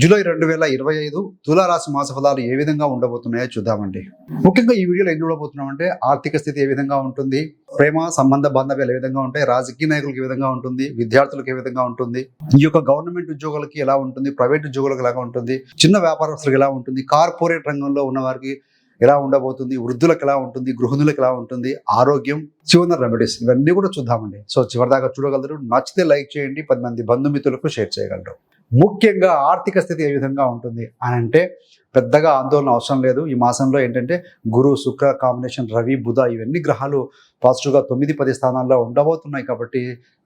July 2025 తులారాశి మాస ఫలాలు ఏ విధంగా ఉండబోతున్నాయో చూద్దామండి. ముఖ్యంగా ఈ వీడియోలో ఏం చూడబోతున్నామంటే ఆర్థిక స్థితి ఏ విధంగా ఉంటుంది, ప్రేమ సంబంధ బాంధవ్యాలు ఏ విధంగా ఉంటాయి, రాజకీయ నాయకులకు ఏ విధంగా ఉంటుంది, విద్యార్థులకు ఏ విధంగా ఉంటుంది, ఈ యొక్క గవర్నమెంట్ ఉద్యోగులకి ఎలా ఉంటుంది, ప్రైవేట్ ఉద్యోగులకు ఎలా ఉంటుంది, చిన్న వ్యాపారస్తులకు ఎలా ఉంటుంది, కార్పొరేట్ రంగంలో ఉన్న వారికి ఎలా ఉండబోతుంది, వృద్ధులకు ఎలా ఉంటుంది, గృహిణులకు ఎలా ఉంటుంది, ఆరోగ్యం, చివరి రెమెడీస్ ఇవన్నీ కూడా చూద్దామండి. సో చివరిదాకా చూడగలరు. నచ్చితే లైక్ చేయండి, 10 మంది బంధుమిత్రులకు షేర్ చేయగలరు. ముఖ్యంగా ఆర్థిక స్థితి ఏ విధంగా ఉంటుంది అని అంటే పెద్దగా ఆందోళన అవసరం లేదు. ఈ మాసంలో ఏంటంటే గురు శుక్ర కాంబినేషన్, రవి బుధ ఇవన్నీ గ్రహాలు పాజిటివ్గా 9-10 స్థానాల్లో ఉండబోతున్నాయి కాబట్టి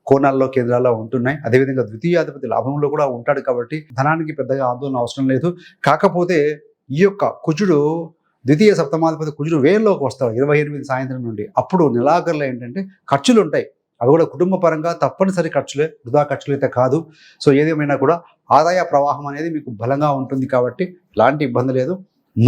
కోణాల్లో కేంద్రాల్లో ఉంటున్నాయి. అదేవిధంగా ద్వితీయాధిపతి లాభంలో కూడా ఉంటాడు కాబట్టి ధనానికి పెద్దగా ఆందోళన అవసరం లేదు. కాకపోతే ఈ యొక్క కుజుడు ద్వితీయ సప్తమాధిపతి కుజుడు వేల్లోకి వస్తాడు 28 సాయంత్రం నుండి. అప్పుడు నెలాఖరులో ఏంటంటే ఖర్చులు ఉంటాయి. అవి కూడా కుటుంబ పరంగా తప్పనిసరి ఖర్చులే, వృధా ఖర్చులు అయితే కాదు. సో ఏదేమైనా కూడా ఆదాయ ప్రవాహం అనేది మీకు బలంగా ఉంటుంది కాబట్టి ఎలాంటి ఇబ్బంది లేదు.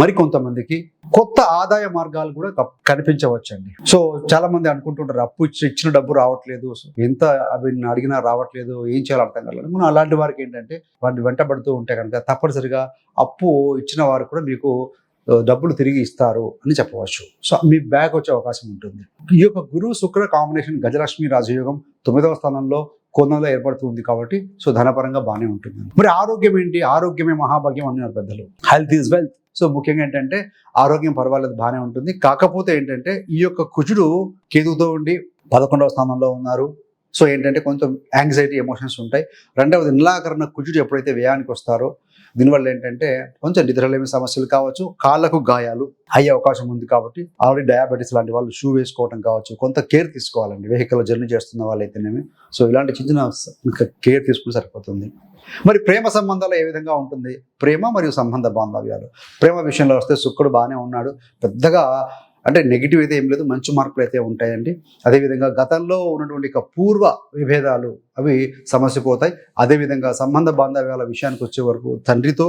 మరికొంతమందికి కొత్త ఆదాయ మార్గాలు కూడా కనిపించవచ్చండి. సో చాలా మంది అనుకుంటుంటారు అప్పు ఇచ్చిన డబ్బు రావట్లేదు, ఎంత అవి అడిగినా రావట్లేదు, ఏం చేయాలో అర్థం కాలేదు. మనం అలాంటి వారికి ఏంటంటే వాటిని వెంటబడుతూ ఉంటే కనుక తప్పనిసరిగా అప్పు ఇచ్చిన వారు కూడా మీకు డబ్బులు తిరిగి ఇస్తారు అని చెప్పవచ్చు. సో మీ బ్యాక్ వచ్చే అవకాశం ఉంటుంది. ఈ యొక్క గురు శుక్ర కాంబినేషన్ గజలక్ష్మి రాజయోగం 9వ స్థానంలో కోణంలో ఏర్పడుతుంది కాబట్టి సో ధనపరంగా బాగానే ఉంటుంది. మరి ఆరోగ్యం ఏంటి? ఆరోగ్యమే మహాభాగ్యం అన్నారు పెద్దలు. Health is wealth. సో ముఖ్యంగా ఏంటంటే ఆరోగ్యం పర్వాలేదు, బాగానే ఉంటుంది. కాకపోతే ఏంటంటే ఈ యొక్క కుజుడు కేతువుతో ఉండి 11వ స్థానంలో ఉన్నారు. సో ఏంటంటే కొంచెం యాంగ్జైటీ ఎమోషన్స్ ఉంటాయి. రెండవది నిరాకరణ కుజుడు ఎప్పుడైతే వ్యయానికి వస్తారో దీనివల్ల ఏంటంటే కొంచెం నిద్రలేమి సమస్యలు కావచ్చు, కాళ్ళకు గాయాలు అయ్యే అవకాశం ఉంది. కాబట్టి ఆల్రెడీ డయాబెటీస్ లాంటి వాళ్ళు షూ వేసుకోవడం కావచ్చు, కొంత కేర్ తీసుకోవాలండి. వెహికల్ జర్నీ చేస్తున్న వాళ్ళైతేనేమి సో ఇలాంటి చిన్న కేర్ తీసుకుని సరిపోతుంది. మరి ప్రేమ సంబంధాలు ఏ విధంగా ఉంటుంది? ప్రేమ మరియు సంబంధ బాంధవ్యాలు. ప్రేమ విషయంలో వస్తే శుక్రుడు బాగానే ఉన్నాడు, పెద్దగా అంటే నెగిటివ్ అయితే ఏం లేదు, మంచి మార్పులు అయితే ఉంటాయండి. అదేవిధంగా గతంలో ఉన్నటువంటి పూర్వ విభేదాలు అవి సమస్య పోతాయి. అదేవిధంగా సంబంధ బాంధవ్యాల విషయానికి వచ్చే వరకు తండ్రితో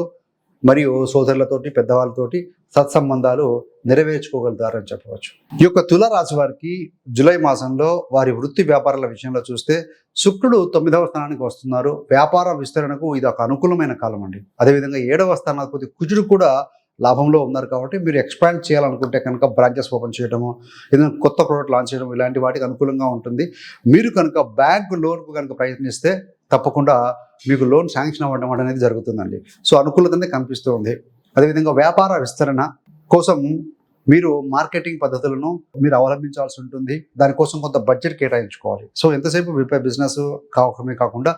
మరియు సోదరులతోటి పెద్దవాళ్ళతోటి సత్సంబంధాలు నెరవేర్చుకోగలుగుతారని చెప్పవచ్చు. ఈ యొక్క తులారాశి వారికి జూలై మాసంలో వారి వృత్తి వ్యాపారాల విషయంలో చూస్తే శుక్రుడు 9వ స్థానానికి వస్తున్నారు. వ్యాపార విస్తరణకు ఇది ఒక అనుకూలమైన కాలం అండి. అదేవిధంగా 7వ స్థానాధిపతి కుజుడు కూడా లాభంలో ఉన్నారు కాబట్టి మీరు ఎక్స్పాండ్ చేయాలనుకుంటే కనుక బ్రాంచెస్ ఓపెన్ చేయడము, ఏదైనా కొత్త ప్రోడక్ట్ లాంచ్ చేయడం ఇలాంటి వాటికి అనుకూలంగా ఉంటుంది. మీరు కనుక బ్యాంక్ లోన్కు కనుక ప్రయత్నిస్తే తప్పకుండా మీకు లోన్ శాంక్షన్ అవ్వడం అనేది జరుగుతుందండి. సో అనుకూలతనే కనిపిస్తుంది. అదేవిధంగా వ్యాపార విస్తరణ కోసం మీరు మార్కెటింగ్ పద్ధతులను మీరు అవలంబించాల్సి ఉంటుంది. దానికోసం కొంత బడ్జెట్ కేటాయించుకోవాలి. సో ఎంతసేపు బిజినెస్ కాకుండా